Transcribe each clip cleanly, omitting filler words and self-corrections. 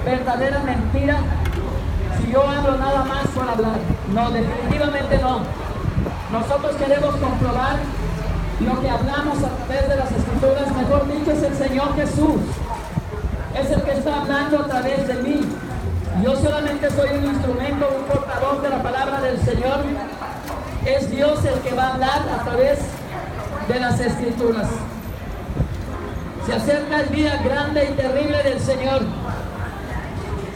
verdadera mentira si yo hablo nada más por hablar? No, definitivamente no. Nosotros queremos comprobar lo que hablamos a través de las Escrituras. Mejor dicho, es el Señor Jesús. Es el que está hablando a través de mí. Yo solamente soy un instrumento, un portador de la palabra del Señor. Es Dios el que va a hablar a través de las Escrituras. Se acerca el día grande y terrible del Señor.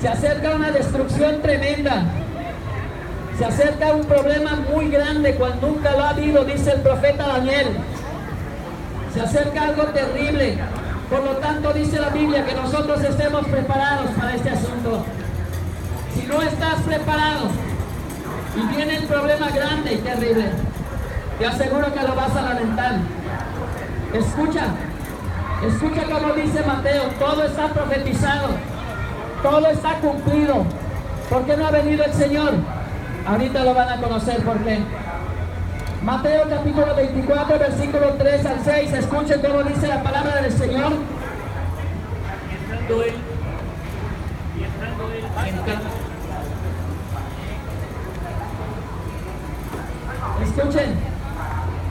Se acerca una destrucción tremenda. Se acerca un problema muy grande cual nunca lo ha habido, dice el profeta Daniel. Se acerca algo terrible. Por lo tanto, dice la Biblia que nosotros estemos preparados para este asunto. Si no estás preparado y viene el problema grande y terrible, te aseguro que lo vas a lamentar. Escucha como dice Mateo, todo está profetizado, todo está cumplido. ¿Por qué no ha venido el Señor? Ahorita lo van a conocer por qué. Mateo capítulo 24, versículo 3 al 6, escuchen cómo dice la palabra del Señor. Y estando él Escuchen,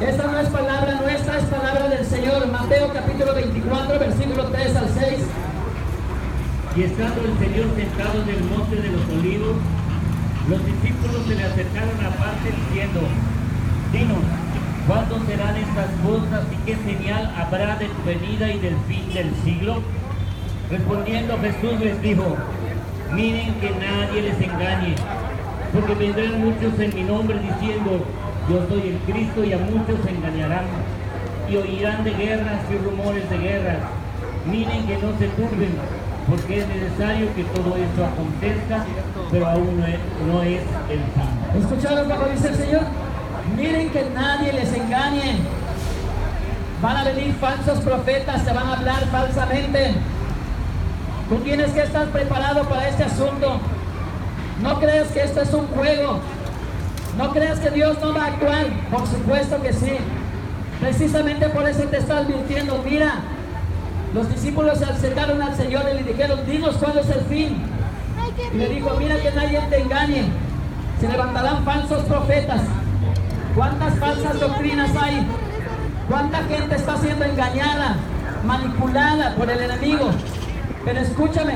esta no es palabra nuestra, es palabra del Señor. Mateo capítulo 24, versículo 3 al 6. Y estando el Señor sentado en el monte de los olivos, los discípulos se le acercaron aparte diciendo: Dinos, ¿cuándo serán estas cosas y qué señal habrá de tu venida y del fin del siglo? Respondiendo Jesús les dijo: Miren que nadie les engañe, porque vendrán muchos en mi nombre diciendo: Yo soy el Cristo, y a muchos engañarán, y oirán de guerras y rumores de guerras. Miren que no se turben, porque es necesario que todo esto acontezca, pero aún no es el fin. ¿Escucharon cómo dice el Señor? Miren que nadie les engañe. Van a venir falsos profetas, te van a hablar falsamente. Tú tienes que estar preparado para este asunto. No creas que esto es un juego. No creas que Dios no va a actuar. Por supuesto que sí. Precisamente por eso te está advirtiendo. Mira, los discípulos se acercaron al Señor y le dijeron: Dinos cuándo es el fin. Y le dijo: mira que nadie te engañe. Se levantarán falsos profetas. ¿Cuántas falsas doctrinas hay? ¿Cuánta gente está siendo engañada, manipulada por el enemigo? Pero escúchame,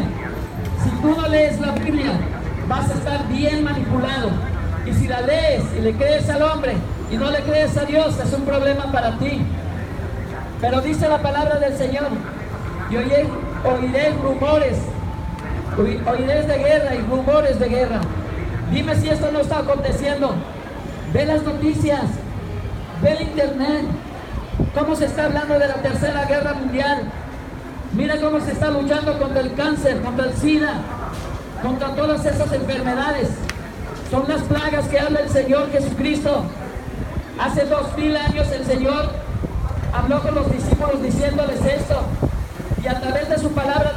si tú no lees la Biblia, vas a estar bien manipulado. Y si la lees y le crees al hombre y no le crees a Dios, es un problema para ti. Pero dice la palabra del Señor: y oiréis rumores, oiréis de guerra y rumores de guerra. Dime si esto no está aconteciendo. Ve las noticias, ve el internet, cómo se está hablando de la tercera guerra mundial. Mira cómo se está luchando contra el cáncer, contra el SIDA, contra todas esas enfermedades. Son las plagas que habla el Señor Jesucristo. Hace 2000 años el Señor habló con los discípulos diciéndoles esto, y a través de su palabra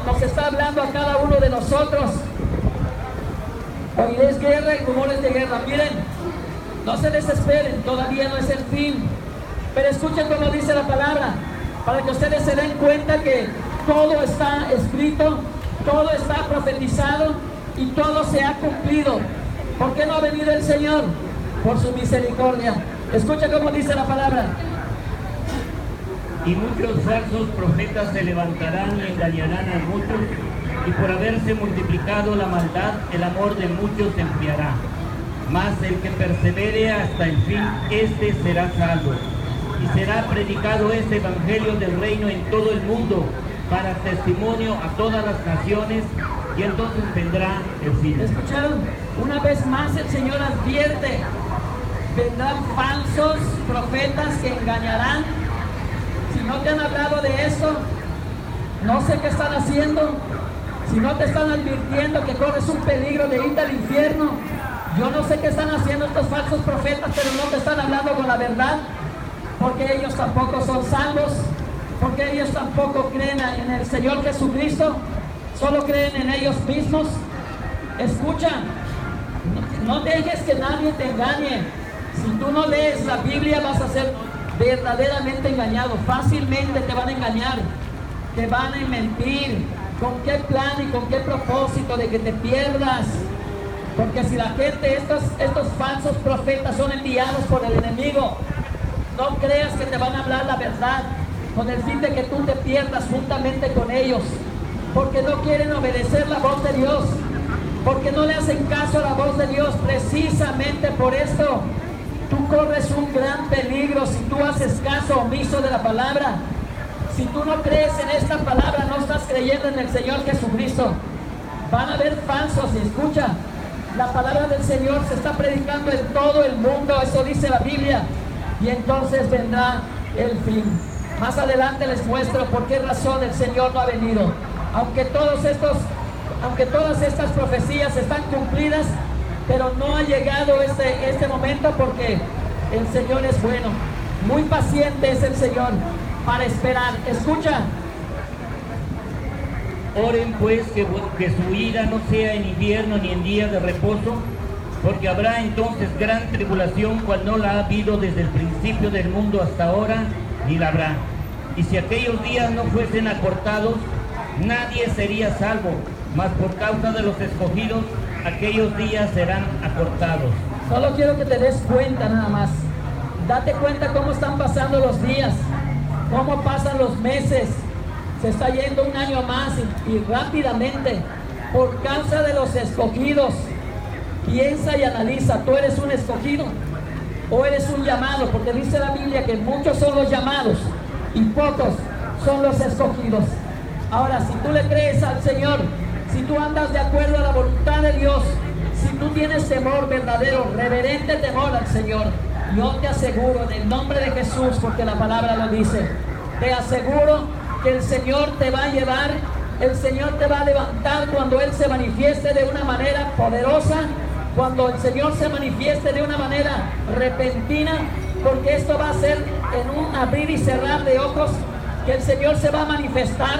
nos está hablando a cada uno de nosotros. Oiréis guerra y rumores de guerra. Miren, no se desesperen, todavía no es el fin. Pero escuchen cómo dice la palabra, para que ustedes se den cuenta que todo está escrito, todo está profetizado y todo se ha cumplido. ¿Por qué no ha venido el Señor? Por su misericordia. Escucha cómo dice la palabra. Y muchos falsos profetas se levantarán y engañarán a muchos, y por haberse multiplicado la maldad, el amor de muchos se enfriará. Mas el que persevere hasta el fin, este será salvo. Y será predicado este evangelio del reino en todo el mundo, para testimonio a todas las naciones, y entonces vendrá el fin. ¿Escucharon? Una vez más el Señor advierte: vendrán falsos profetas que engañarán. Si no te han hablado de eso, no sé qué están haciendo. Si no te están advirtiendo que corres un peligro de irte al infierno, yo no sé qué están haciendo estos falsos profetas, pero no te están hablando con la verdad, porque ellos tampoco son salvos, porque ellos tampoco creen en el Señor Jesucristo, solo creen en ellos mismos. Escucha, no dejes que nadie te engañe. Si tú no lees la Biblia, vas a ser verdaderamente engañado. Fácilmente te van a engañar, te van a mentir, ¿Con qué plan y con qué propósito de que te pierdas? Porque si la gente, estos falsos profetas son enviados por el enemigo, no creas que te van a hablar la verdad con el fin de que tú te pierdas juntamente con ellos, porque no quieren obedecer la voz de Dios, porque no le hacen caso a la voz de Dios. Precisamente por esto tú corres un gran peligro si tú haces caso omiso de la palabra. Si tú no crees en esta palabra, no estás creyendo en el Señor Jesucristo. Van a haber falsos. Y escucha, la palabra del Señor se está predicando en todo el mundo, eso dice la Biblia, y entonces vendrá el fin. Más adelante les muestro por qué razón el Señor no ha venido. Aunque todas estas profecías están cumplidas, pero no ha llegado este momento, porque el Señor es bueno. Muy paciente es el Señor para esperar. Escucha. Oren pues que su ira no sea en invierno ni en días de reposo, porque habrá entonces gran tribulación, cual no la ha habido desde el principio del mundo hasta ahora, ni la habrá. Y si aquellos días no fuesen acortados, nadie sería salvo, mas por causa de los escogidos, aquellos días serán acortados. Solo quiero que te des cuenta nada más. Date cuenta cómo están pasando los días, cómo pasan los meses. Se está yendo un año más y rápidamente, por causa de los escogidos. Piensa y analiza, ¿tú eres un escogido o eres un llamado? Porque dice la Biblia que muchos son los llamados y pocos son los escogidos. Ahora, si tú le crees al Señor, si tú andas de acuerdo a la voluntad de Dios, si tú tienes temor verdadero, reverente temor al Señor, yo te aseguro en el nombre de Jesús, porque la palabra lo dice, te aseguro que el Señor te va a llevar, el Señor te va a levantar cuando Él se manifieste de una manera poderosa, cuando el Señor se manifieste de una manera repentina, porque esto va a ser en un abrir y cerrar de ojos, que el Señor se va a manifestar,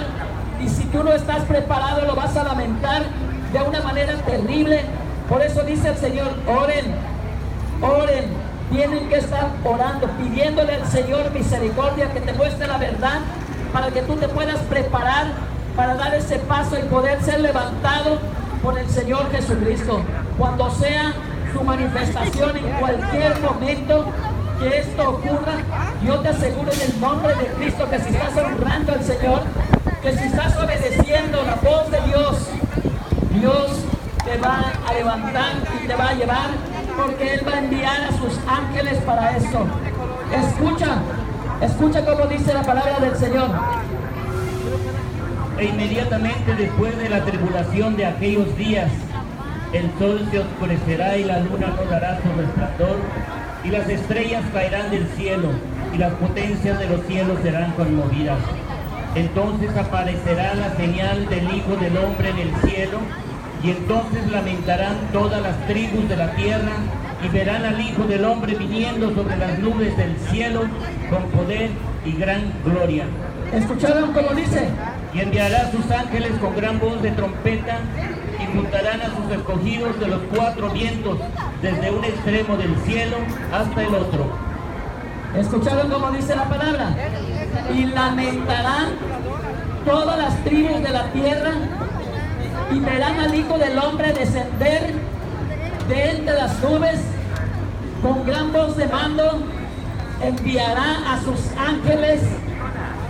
y si tú no estás preparado lo vas a lamentar de una manera terrible. Por eso dice el Señor, oren, oren, tienen que estar orando, pidiéndole al Señor misericordia, que te muestre la verdad, para que tú te puedas preparar para dar ese paso y poder ser levantado por el Señor Jesucristo. Cuando sea su manifestación, en cualquier momento que esto ocurra, yo te aseguro en el nombre de Cristo que si estás honrando al Señor, que si estás obedeciendo la voz de Dios, Dios te va a levantar y te va a llevar, porque Él va a enviar a sus ángeles para esto. Escucha como dice la palabra del Señor. E inmediatamente después de la tribulación de aquellos días, el sol se oscurecerá y la luna no dará su resplandor, y las estrellas caerán del cielo, y las potencias de los cielos serán conmovidas. Entonces aparecerá la señal del Hijo del Hombre en el cielo, y entonces lamentarán todas las tribus de la tierra, y verán al Hijo del Hombre viniendo sobre las nubes del cielo con poder y gran gloria. ¿Escucharon cómo dice? Y enviará a sus ángeles con gran voz de trompeta, y juntarán a sus escogidos de los cuatro vientos, desde un extremo del cielo hasta el otro. ¿Escucharon cómo dice la palabra? Y lamentarán todas las tribus de la tierra, y verán al Hijo del Hombre descender de entre las nubes con gran voz de mando. Enviará a sus ángeles.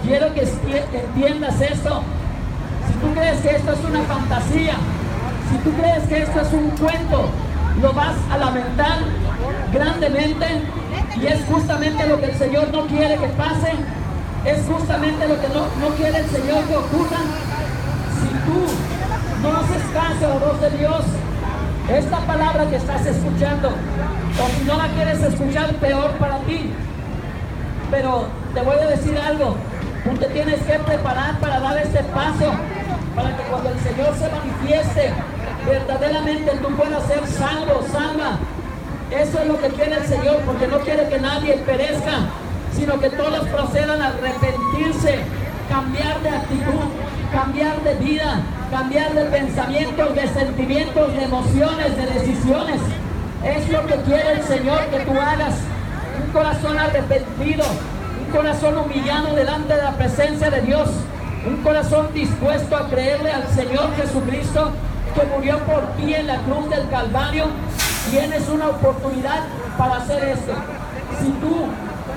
Quiero que entiendas esto. Si tú crees que esto es una fantasía, si tú crees que esto es un cuento, lo vas a lamentar grandemente, y es justamente lo que el Señor no quiere que pase, es justamente lo que no quiere el Señor que ocurra. Si tú no haces caso a la voz de Dios, esta palabra que estás escuchando, o si no la quieres escuchar, peor para ti. Pero te voy a decir algo, tú te tienes que preparar para dar este paso, para que cuando el Señor se manifieste, verdaderamente tú puedas ser salvo, salva. Eso es lo que quiere el Señor, porque no quiere que nadie perezca, sino que todos procedan a arrepentirse, cambiar de actitud, cambiar de vida, cambiar de pensamientos, de sentimientos, de emociones, de decisiones. Es lo que quiere el Señor que tú hagas. Un corazón arrepentido, un corazón humillado delante de la presencia de Dios. un corazón dispuesto a creerle al Señor Jesucristo que murió por ti en la cruz del Calvario, tienes una oportunidad para hacer esto. Si tú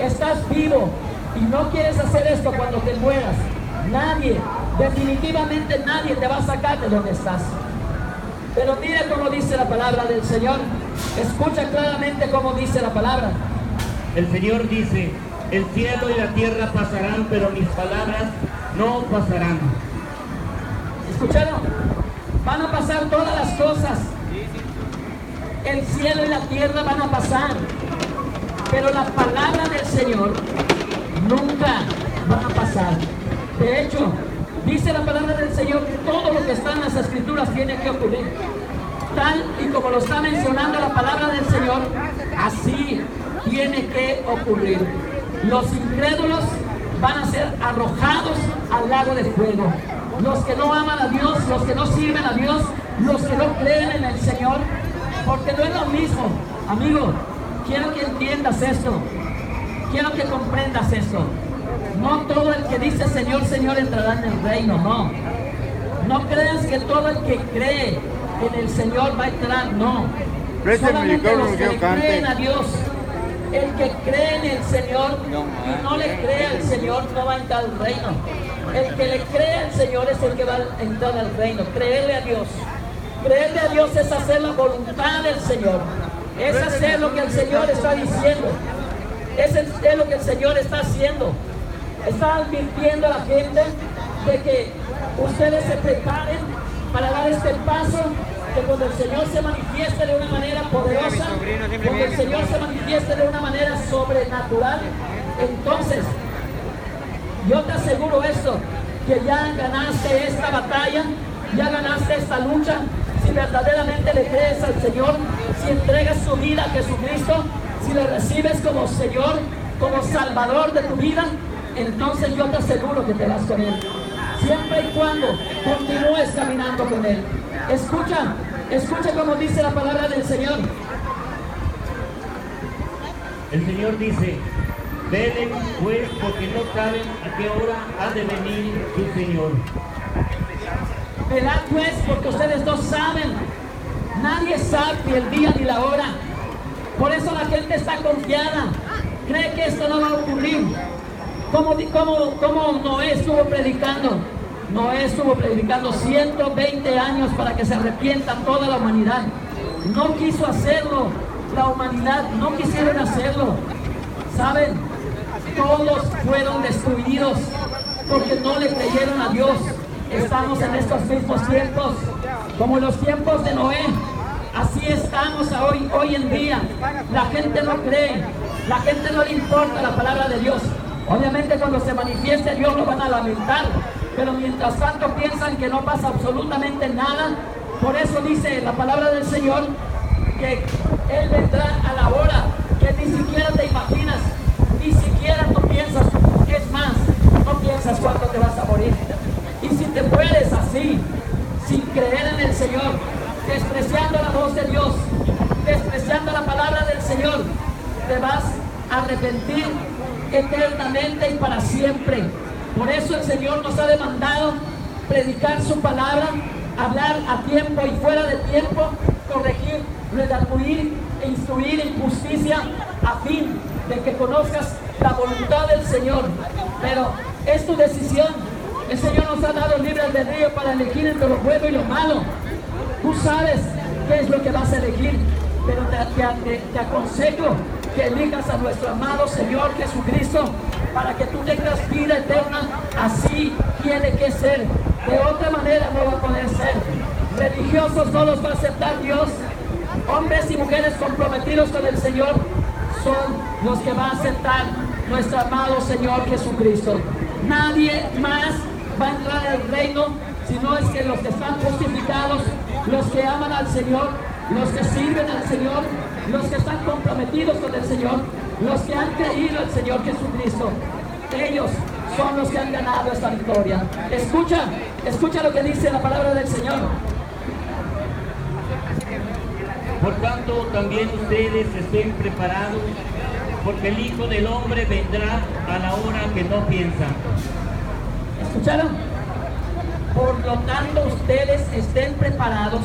estás vivo y no quieres hacer esto cuando te mueras, nadie, definitivamente nadie te va a sacar de donde estás. Pero mire cómo dice la palabra del Señor. Escucha claramente cómo dice la palabra. El Señor dice: el cielo y la tierra pasarán, pero mis palabras no pasarán. ¿Escucharon? Van a pasar todas las cosas. El cielo y la tierra van a pasar, pero la palabra del Señor nunca va a pasar. De hecho, dice la palabra del Señor que todo lo que está en las Escrituras tiene que ocurrir. Tal y como lo está mencionando la palabra del Señor, así tiene que ocurrir. Los incrédulos van a ser arrojados al lago de fuego. Los que no aman a Dios, los que no sirven a Dios, los que no creen en el Señor, porque no es lo mismo. Amigo, quiero que entiendas esto, quiero que comprendas esto. No todo el que dice Señor, Señor entrará en el reino, no. No creas que todo el que cree en el Señor va a entrar, no. Solamente los que creen a Dios. El que cree en el Señor y no le cree al Señor no va a entrar al reino. El que le cree al Señor es el que va a entrar al reino. Creerle a Dios. Creerle a Dios es hacer la voluntad del Señor. Es hacer lo que el Señor está diciendo. Es lo que el Señor está haciendo. Está advirtiendo a la gente de que ustedes se preparen para dar este paso, que cuando el Señor se manifieste de una manera poderosa, cuando el Señor se manifieste de una manera sobrenatural, entonces yo te aseguro esto, que ya ganaste esta batalla, ya ganaste esta lucha. Si verdaderamente le crees al Señor, si entregas tu vida a Jesucristo, si le recibes como Señor, como Salvador de tu vida, entonces yo te aseguro que te vas con Él. Siempre y cuando continúes caminando con Él. Escucha como dice la palabra del Señor. El Señor dice: velen pues, porque no saben a qué hora ha de venir su Señor. Velad pues, porque ustedes no saben. Nadie sabe ni el día ni la hora. Por eso la gente está confiada. Cree que esto no va a ocurrir. ¿Cómo Noé estuvo predicando? Noé estuvo predicando 120 años para que se arrepienta toda la humanidad. No quiso hacerlo. La humanidad no quisieron hacerlo. ¿Saben? Todos fueron destruidos porque no le creyeron a Dios. Estamos en estos mismos tiempos, como en los tiempos de Noé. Así estamos hoy en día. La gente no cree, la gente no le importa la palabra de Dios. Obviamente cuando se manifieste Dios lo van a lamentar, pero mientras tanto piensan que no pasa absolutamente nada. Por eso dice la palabra del Señor que Él vendrá a la hora que ni siquiera te imaginas, ni siquiera tú piensas. Es más, no piensas cuándo te vas a morir. Y si te mueres así, sin creer en el Señor, despreciando la voz de Dios, despreciando la palabra del Señor, te vas a arrepentir eternamente y para siempre. Por eso el Señor nos ha demandado predicar su palabra, hablar a tiempo y fuera de tiempo, corregir, redarguir e instruir en justicia, a fin de que conozcas la voluntad del Señor. Pero es tu decisión. El Señor nos ha dado libre albedrío para elegir entre lo bueno y lo malo. Tú sabes qué es lo que vas a elegir, pero te aconsejo que elijas a nuestro amado Señor Jesucristo para que tú tengas vida eterna. Así tiene que ser. De otra manera no va a poder ser. Religiosos no los va a aceptar Dios. Hombres y mujeres comprometidos con el Señor son los que va a aceptar nuestro amado Señor Jesucristo. Nadie más va a entrar al reino, sino es que los que están justificados, los que aman al Señor, los que sirven al Señor, los que están comprometidos con el Señor, los que han creído al Señor Jesucristo. Ellos son los que han ganado esta victoria. Escucha lo que dice la palabra del Señor. Por tanto, también ustedes estén preparados, porque el Hijo del Hombre vendrá a la hora que no piensan. ¿Escucharon? Por lo tanto, ustedes estén preparados,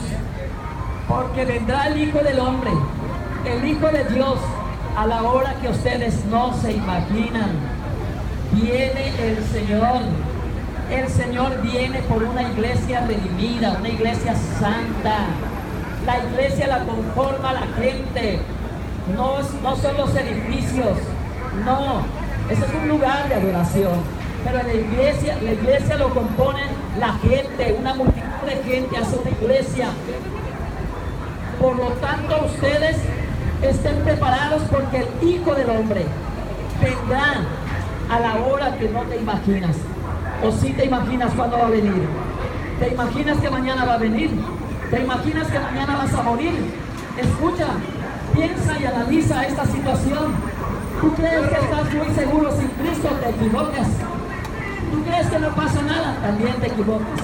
porque vendrá el Hijo del Hombre, el Hijo de Dios, a la hora que ustedes no se imaginan. Viene el Señor. El Señor viene por una iglesia redimida, una iglesia santa. La iglesia la conforma la gente. No son los edificios. No, ese es un lugar de adoración. Pero la iglesia lo compone la gente, una multitud de gente hace una iglesia. Por lo tanto, ustedes estén preparados, porque el Hijo del Hombre vendrá a la hora que no te imaginas. ¿O sí te imaginas cuándo va a venir? ¿Te imaginas que mañana va a venir? ¿Te imaginas que mañana vas a morir? Escucha, piensa y analiza esta situación. ¿Tú crees que estás muy seguro sin Cristo? Te equivocas. ¿Tú crees que no pasa nada? También te equivocas.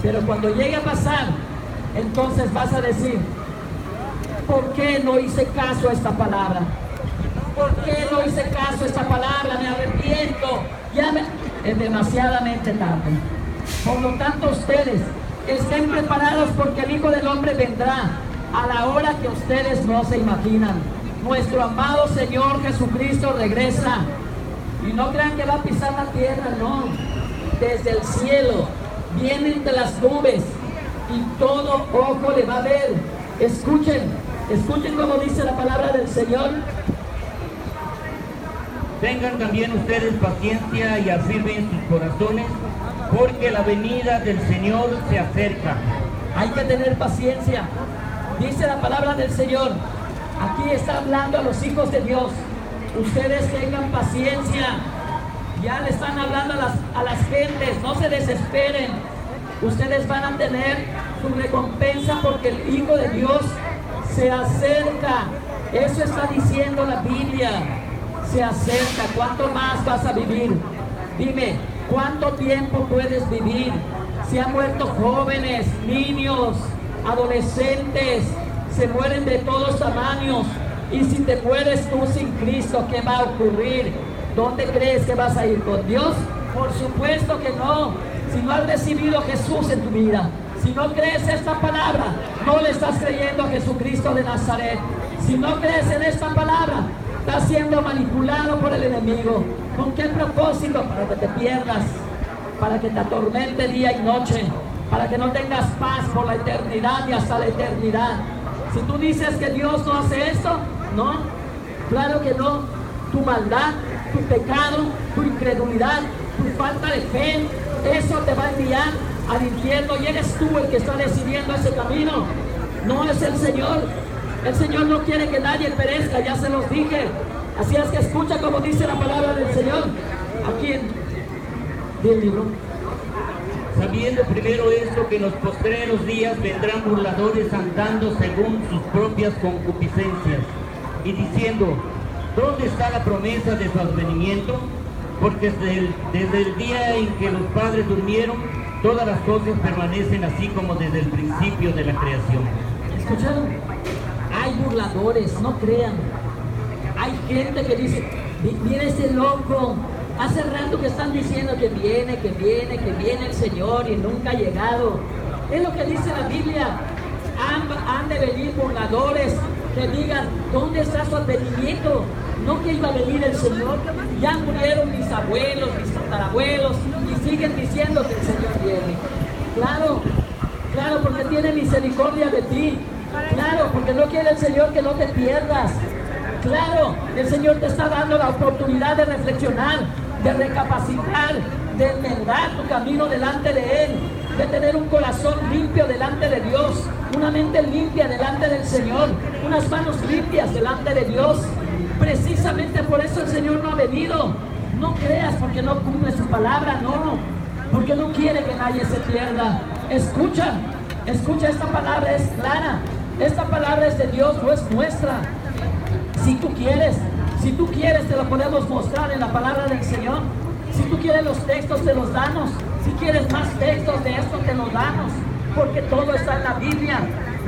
Pero cuando llegue a pasar, entonces vas a decir: ¿por qué no hice caso a esta palabra? ¿Por qué no hice caso a esta palabra? Me arrepiento. Es demasiadamente tarde. Por lo tanto, ustedes estén preparados, porque el Hijo del Hombre vendrá a la hora que ustedes no se imaginan. Nuestro amado Señor Jesucristo regresa. Y no crean que va a pisar la tierra, no. Desde el cielo, viene entre las nubes, y todo ojo le va a ver. Escuchen como dice la palabra del Señor. Tengan también ustedes paciencia y afirmen sus corazones, porque la venida del Señor se acerca. Hay que tener paciencia. Dice la palabra del Señor. Aquí está hablando a los hijos de Dios. Ustedes tengan paciencia. Ya le están hablando a las gentes. No se desesperen. Ustedes van a tener su recompensa, porque el Hijo de Dios se acerca. Eso está diciendo la Biblia. Se acerca. ¿Cuánto más vas a vivir? Dime, ¿cuánto tiempo puedes vivir? Se han muerto jóvenes, niños, adolescentes. Se mueren de todos tamaños. Y si te mueres tú sin Cristo, ¿qué va a ocurrir? ¿Dónde crees que vas a ir? ¿Con Dios? Por supuesto que no. Si no has recibido a Jesús en tu vida, si no crees esta palabra, no le estás creyendo a Jesucristo de Nazaret. Si no crees en esta palabra, estás siendo manipulado por el enemigo. ¿Con qué propósito? Para que te pierdas, para que te atormente día y noche, para que no tengas paz por la eternidad y hasta la eternidad. Si tú dices que Dios no hace esto, no, claro que no. Tu maldad, tu pecado, tu incredulidad, tu falta de fe, eso te va a enviar al infierno, y eres tú el que está decidiendo ese camino. No es el Señor. El Señor no quiere que nadie perezca, ya se los dije. Así es que escucha como dice la palabra del Señor aquí en el libro. Sabiendo primero esto, que en los postreros días vendrán burladores andando según sus propias concupiscencias, y diciendo: ¿dónde está la promesa de su advenimiento? Porque desde el día en que los padres durmieron, todas las cosas permanecen así como desde el principio de la creación. ¿Escucharon? Hay burladores, no crean. Hay gente que dice: mira ese loco. Hace rato que están diciendo que viene el Señor, y nunca ha llegado. Es lo que dice la Biblia. Han de venir burladores que digan: ¿dónde está su advenimiento? No que iba a venir el Señor. Ya murieron mis abuelos, mis tatarabuelos, y siguen diciendo que el Señor viene. Claro, porque tiene misericordia de ti. Claro, porque no quiere el Señor que no te pierdas. Claro, el Señor te está dando la oportunidad de reflexionar, de recapacitar, de enmendar tu camino delante de Él, de tener un corazón limpio delante de Dios, una mente limpia delante del Señor, unas manos limpias delante de Dios. Precisamente por eso el Señor no ha venido. No creas porque no cumple su palabra, no, porque no quiere que nadie se pierda. Escucha, esta palabra es clara. Esta palabra es de Dios, no es nuestra. Si tú quieres, te lo podemos mostrar en la palabra del Señor. Si tú quieres los textos, te los damos. Si quieres más textos de esto, te los damos. Porque todo está en la Biblia.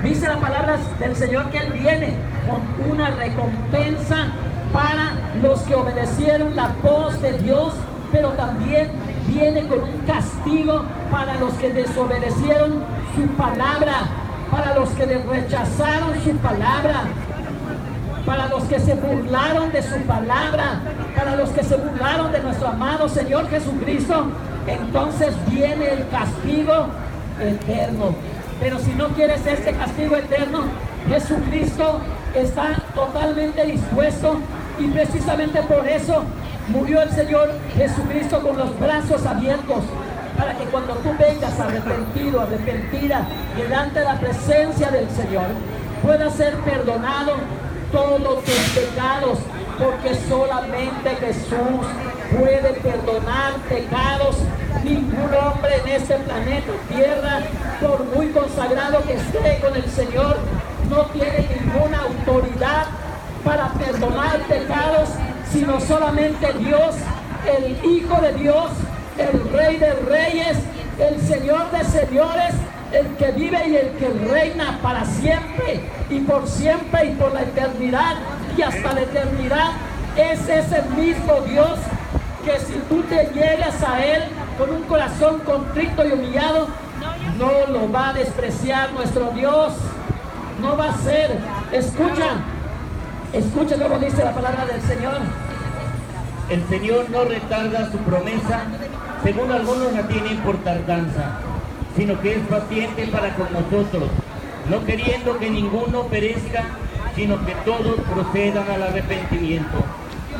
Dice la palabra del Señor que Él viene con una recompensa para los que obedecieron la voz de Dios, pero también viene con un castigo para los que desobedecieron su palabra, para los que rechazaron su palabra, para los que se burlaron de su palabra, para los que se burlaron de nuestro amado Señor Jesucristo. Entonces viene el castigo eterno. Pero si no quieres este castigo eterno, Jesucristo está totalmente dispuesto, y precisamente por eso murió el Señor Jesucristo con los brazos abiertos, para que cuando tú vengas arrepentido, arrepentida, delante de la presencia del Señor, puedas ser perdonado todos tus pecados, porque solamente Jesús puede perdonar pecados. Ningún hombre en este planeta Tierra, por muy consagrado que esté con el Señor, no tiene ninguna autoridad para perdonar pecados, sino solamente Dios, el Hijo de Dios, el Rey de Reyes, el Señor de Señores, el que vive y el que reina para siempre y por la eternidad y hasta la eternidad. Es ese mismo Dios que si tú te llegas a Él con un corazón contrito y humillado, no lo va a despreciar nuestro Dios. No va a ser. Escucha como dice la palabra del Señor. El Señor no retarda su promesa, según algunos la tienen por tardanza, sino que es paciente para con nosotros, no queriendo que ninguno perezca, sino que todos procedan al arrepentimiento.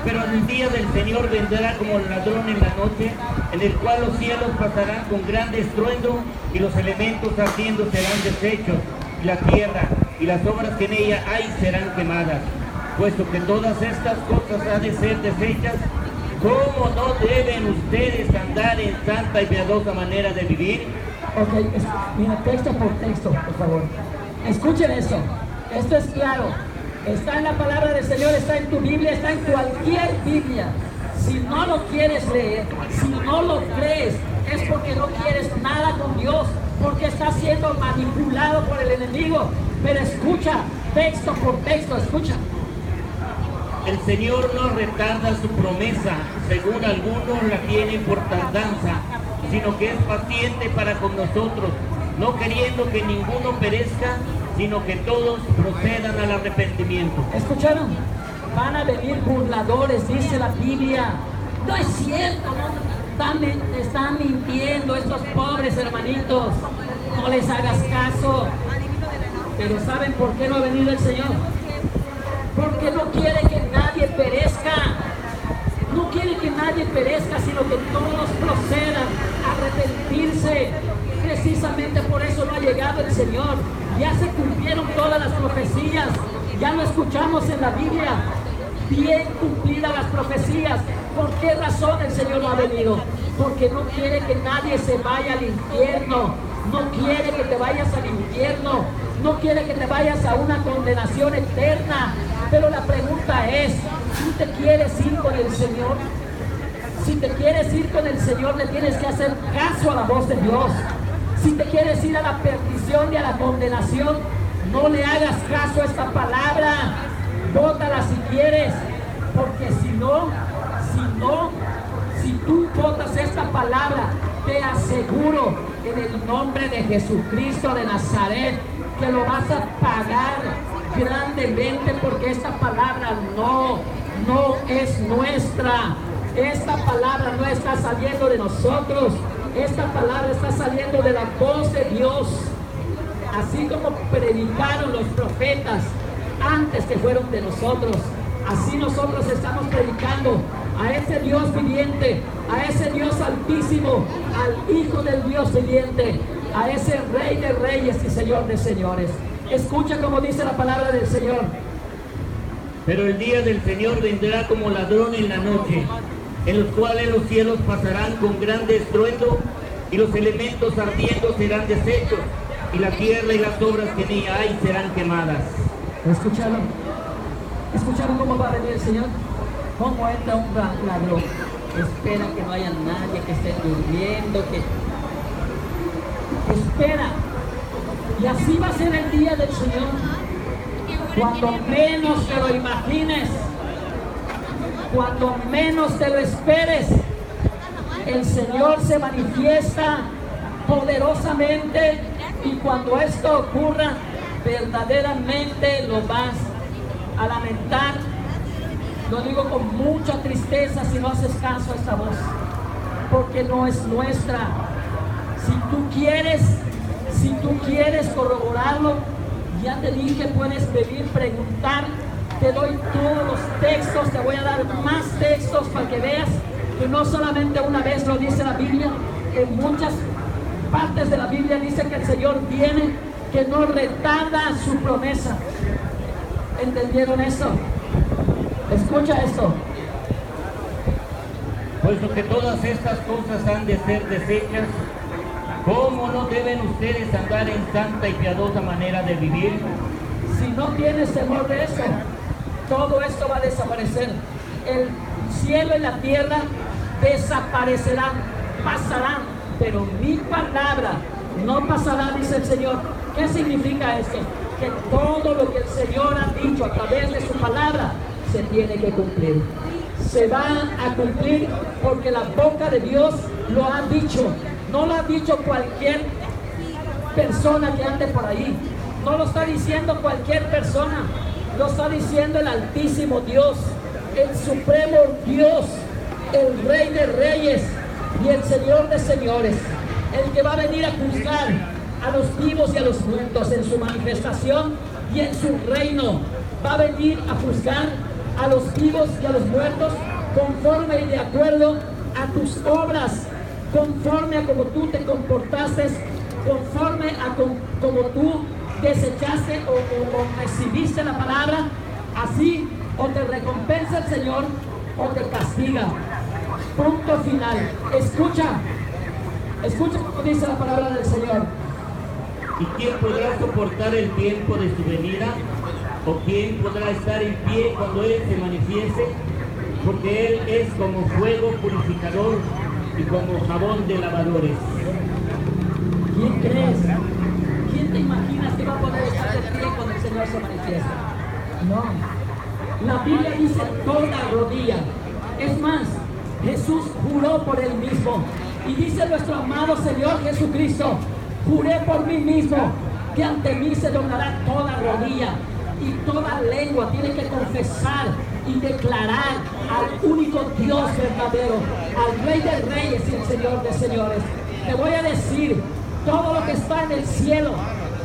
Pero el día del Señor vendrá como ladrón en la noche, en el cual los cielos pasarán con gran estruendo, y los elementos ardiendo serán deshechos, y la tierra y las obras que en ella hay serán quemadas. Puesto que todas estas cosas han de ser deshechas, ¿cómo no deben ustedes andar en santa y piadosa manera de vivir? Ok, mira, texto por texto, por favor. Escuchen esto. Esto es claro. Está en la palabra del Señor, está en tu Biblia, está en cualquier Biblia. Si no lo quieres leer, si no lo crees, es porque no quieres nada con Dios, porque estás siendo manipulado por el enemigo. Pero escucha, texto por texto, escucha. El Señor no retarda su promesa, según algunos la tienen por tardanza, sino que es paciente para con nosotros, no queriendo que ninguno perezca, sino que todos procedan al arrepentimiento. ¿Escucharon? Van a venir burladores, dice la Biblia. No es cierto, no, están mintiendo estos pobres hermanitos. No les hagas caso. Pero ¿saben por qué no ha venido el Señor? Porque no quiere que nadie perezca. No quiere que nadie perezca, sino que todos procedan a arrepentirse. Precisamente por eso no ha llegado el Señor. Ya se cumplieron todas las profecías. Ya lo escuchamos en la Biblia. Bien cumplidas las profecías. ¿Por qué razón el Señor no ha venido? Porque no quiere que nadie se vaya al infierno. No quiere que te vayas al infierno. No quiere que te vayas a una condenación eterna. Pero la pregunta es, ¿tú te quieres ir con el Señor? Si te quieres ir con el Señor, le tienes que hacer caso a la voz de Dios. Si te quieres ir a la perdición y a la condenación, no le hagas caso a esta palabra. Bótala si quieres, porque si tú botas esta palabra, te aseguro en el nombre de Jesucristo de Nazaret que lo vas a pagar grandemente, porque esta palabra no es nuestra. Esta palabra no está saliendo de nosotros. Esta palabra está saliendo de la voz de Dios. Así como predicaron los profetas antes que fueron de nosotros, así nosotros estamos predicando a ese Dios viviente, a ese Dios altísimo, al Hijo del Dios viviente, a ese Rey de Reyes y Señor de Señores. Escucha como dice la palabra del Señor. Pero el día del Señor vendrá como ladrón en la noche, en los cuales los cielos pasarán con grande estruendo, y los elementos ardiendo serán deshechos, y la tierra y las obras que en ella hay serán quemadas. ¿Escucharon? ¿Escucharon cómo va a venir el Señor? ¿Cómo entra un ladrón? Espera que no haya nadie, que esté durmiendo, que espera. Y así va a ser el día del Señor. Cuando menos te lo imagines, cuando menos te lo esperes, el Señor se manifiesta poderosamente, y cuando esto ocurra, verdaderamente lo vas a lamentar. Lo digo con mucha tristeza si no haces caso a esta voz, porque no es nuestra. Si tú quieres corroborarlo, ya te dije, puedes venir, preguntar. Te doy todos los textos, te voy a dar más textos para que veas que no solamente una vez lo dice la Biblia, en muchas partes de la Biblia dice que el Señor viene, que no retarda su promesa. ¿Entendieron eso? Escucha esto. Puesto que todas estas cosas han de ser deshechas, ¿cómo no deben ustedes andar en santa y piadosa manera de vivir? Si no tienes temor de eso, todo esto va a desaparecer. El cielo y la tierra desaparecerán, pasarán, pero mi palabra no pasará, dice el Señor. ¿Qué significa esto? Que todo lo que el Señor ha dicho a través de su palabra se tiene que cumplir. Se va a cumplir porque la boca de Dios lo ha dicho. No lo ha dicho cualquier persona que ande por ahí. No lo está diciendo cualquier persona. Lo está diciendo el Altísimo Dios, el Supremo Dios, el Rey de Reyes y el Señor de Señores. El que va a venir a juzgar a los vivos y a los muertos en su manifestación y en su reino. Va a venir a juzgar a los vivos y a los muertos conforme y de acuerdo a tus obras, conforme a como tú te comportaste, conforme a como tú desechaste o recibiste la palabra. Así o te recompensa el Señor o te castiga. Punto final. Escucha lo que dice la palabra del Señor. ¿Y quién podrá soportar el tiempo de su venida? ¿O quién podrá estar en pie cuando Él se manifieste? Porque Él es como fuego purificador y como jabón de lavadores. ¿Quién crees? ¿Quién te imaginas que va a poder estar de pie cuando el Señor se manifiesta? No. La Biblia dice toda rodilla. Es más, Jesús juró por Él mismo. Y dice nuestro amado Señor Jesucristo: juré por mí mismo que ante mí se doblará toda rodilla y toda lengua tiene que confesar y declarar al único Dios verdadero, al Rey de Reyes y el Señor de Señores. Te voy a decir, todo lo que está en el cielo,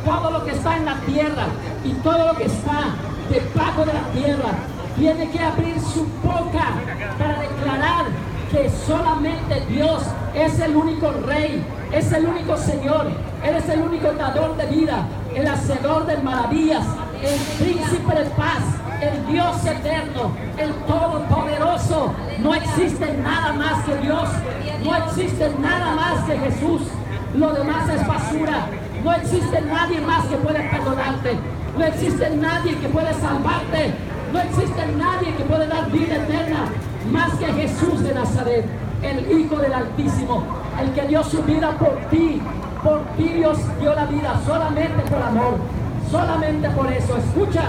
todo lo que está en la tierra y todo lo que está debajo de la tierra tiene que abrir su boca para declarar que solamente Dios es el único Rey, es el único Señor, Él es el único dador de vida, el hacedor de maravillas, el príncipe de paz, el Dios eterno, el todopoderoso. No existe nada más que Dios, no existe nada más que Jesús. Lo demás es basura. No existe nadie más que pueda perdonarte, no existe nadie que pueda salvarte, no existe nadie que pueda dar vida eterna más que Jesús de Nazaret, el Hijo del Altísimo, el que dio su vida por ti. Por ti Dios dio la vida, solamente por amor, solamente por eso. Escucha.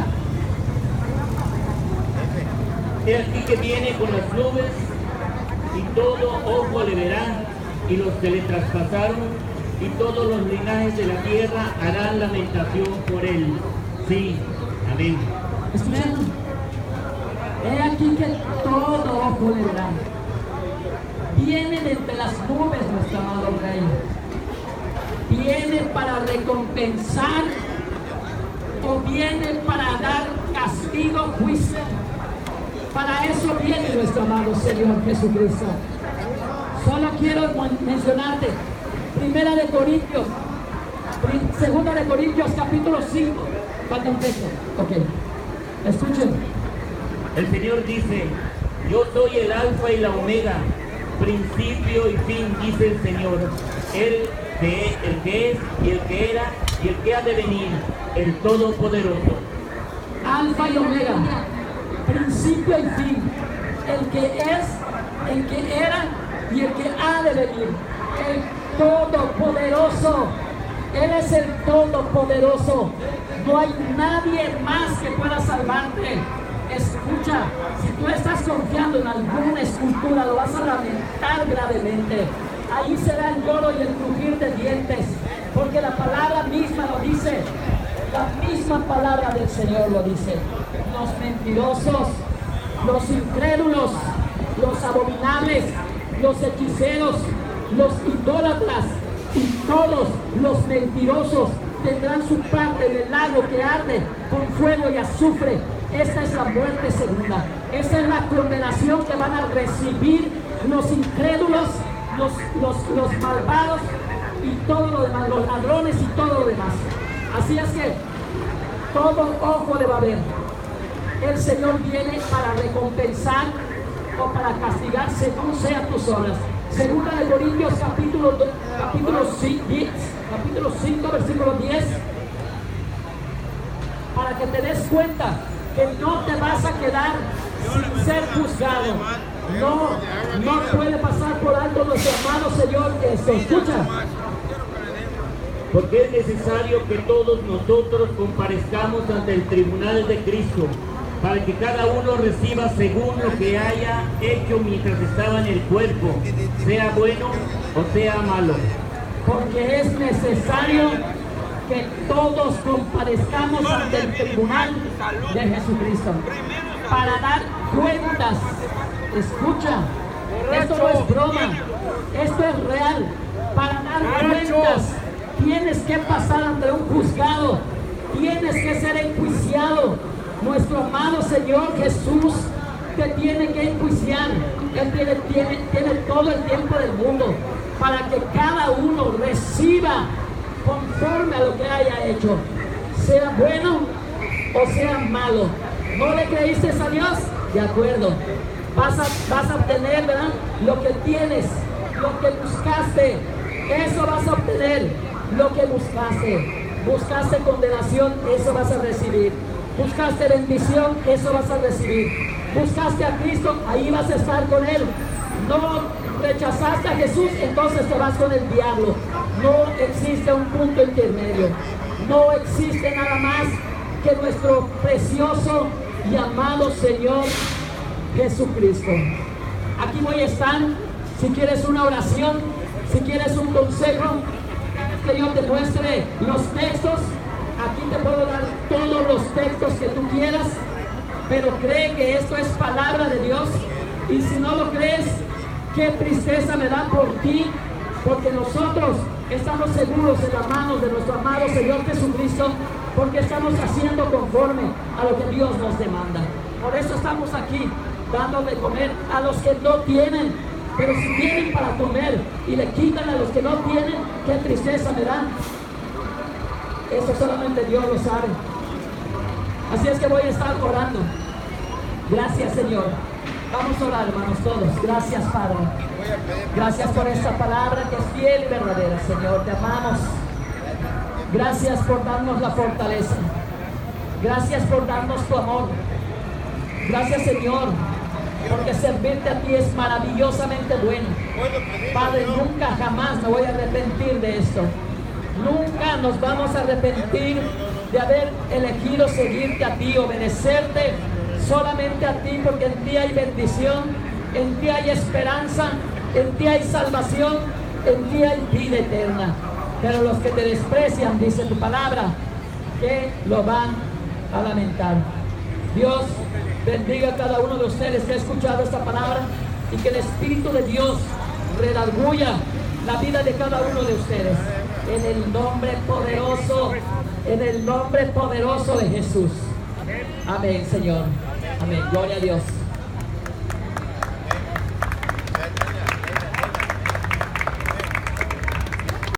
He aquí que viene con las nubes, y todo ojo le verá, y los que le traspasaron, y todos los linajes de la tierra harán lamentación por él. Sí, amén. Escuchen. He aquí que todo ojo le verá. Viene de entre las nubes nuestro amado Rey. Viene para recompensar o viene para dar castigo, juicio. Para eso viene nuestro amado Señor Jesucristo. Solo quiero mencionarte Primera de Corintios, Segunda de Corintios, capítulo 5. Falta un texto. Ok. Escuchen. El Señor dice: yo soy el alfa y la omega, principio y fin, dice el Señor, el que es y el que era y el que ha de venir, el Todopoderoso. Alfa y omega, principio y fin, el que es, el que era y el que ha de venir, el Todopoderoso. Él es el Todopoderoso. No hay nadie más que pueda salvarte. Escucha, si tú estás confiando en alguna escultura, lo vas a lamentar gravemente. ahí será el lloro y el crujir de dientes, porque la palabra misma lo dice, la misma palabra del Señor lo dice. Los mentirosos, los incrédulos, los abominables, los hechiceros, los idólatras y todos los mentirosos tendrán su parte en el lago que arde con fuego y azufre. Esta es la muerte segunda. Esa es la condenación que van a recibir los incrédulos, los malvados y todo lo demás, los ladrones y todo lo demás. Así es que todo ojo le va a ver. El Señor viene para recompensar o para castigar según sean tus obras. Segunda de Corintios capítulo 5 versículo 10, para que te des cuenta que no te vas a quedar sin ser juzgado. No puede pasar por alto nuestro amado Señor esto. Escucha. Porque es necesario que todos nosotros comparezcamos ante el tribunal de Cristo, para que cada uno reciba según lo que haya hecho mientras estaba en el cuerpo, sea bueno o sea malo. Porque es necesario que todos comparezcamos ante el tribunal de Jesucristo para dar cuentas. Escucha, esto no es broma, esto es real. Para dar cuentas tienes que pasar ante un juzgado, tienes que ser enjuiciado. Nuestro amado Señor Jesús te tiene que enjuiciar. Él tiene todo el tiempo del mundo para que cada uno reciba conforme a lo que haya hecho, sea bueno o sea malo. ¿No le creíste a Dios? De acuerdo, vas a obtener, ¿verdad?, lo que tienes, lo que buscaste. Eso vas a obtener, lo que buscaste condenación, eso vas a recibir. Buscaste bendición, eso vas a recibir. Buscaste a Cristo, ahí vas a estar con Él. No rechazaste a Jesús, entonces te vas con el diablo. No existe un punto intermedio. No existe nada más que nuestro precioso y amado Señor Jesucristo. Aquí voy a estar. Si quieres una oración, si quieres un consejo, que yo te muestre los textos. Aquí te puedo dar todos los textos que tú quieras, pero cree que esto es palabra de Dios. Y si no lo crees, qué tristeza me da por ti, porque nosotros estamos seguros en las manos de nuestro amado Señor Jesucristo, porque estamos haciendo conforme a lo que Dios nos demanda. Por eso estamos aquí, dando de comer a los que no tienen. Pero si tienen para comer y le quitan a los que no tienen, qué tristeza me da. Eso solamente Dios lo sabe. Así es que voy a estar orando. Gracias, Señor. Vamos a orar, hermanos, todos. Gracias, Padre. Gracias por esta palabra que es fiel y verdadera, Señor. Te amamos. Gracias por darnos la fortaleza. Gracias por darnos tu amor. Gracias, Señor, porque servirte a ti es maravillosamente bueno. Padre, nunca jamás me voy a arrepentir de esto. Nunca nos vamos a arrepentir de haber elegido seguirte a ti, obedecerte solamente a ti, porque en ti hay bendición, en ti hay esperanza, en ti hay salvación, en ti hay vida eterna. Pero los que te desprecian, dice tu palabra, que lo van a lamentar. Dios bendiga a cada uno de ustedes que ha escuchado esta palabra, y que el Espíritu de Dios redarguya la vida de cada uno de ustedes. En el nombre poderoso de Jesús. Amén, Señor. Amén. Gloria a Dios.